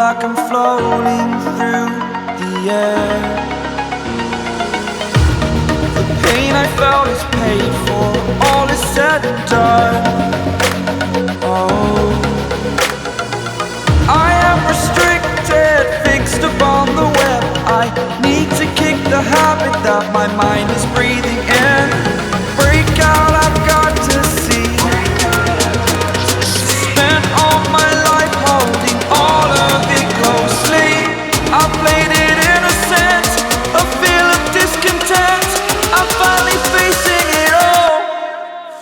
like I'm floating through the air. The pain I felt is paid for, all is said and done. Oh, I am restricted, fixed upon the web. I need to kick the habit that my mind is breathing in. Break out, I've got to see. Spent all my life holding all of it closely. I played it innocent, a feel of discontent. I'm finally facing it all,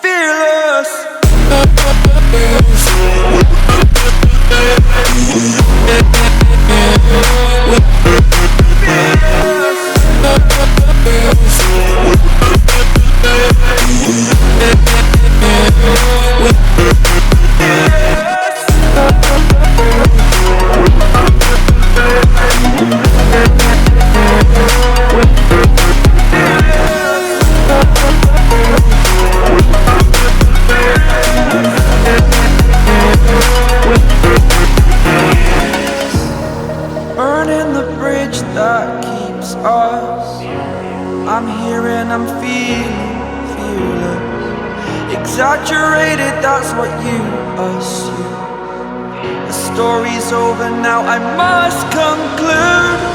fearless. Burning the bridge that keeps us. I'm here and I'm feeling fearless. Exaggerated, that's what you assume. The story's over now, I must conclude.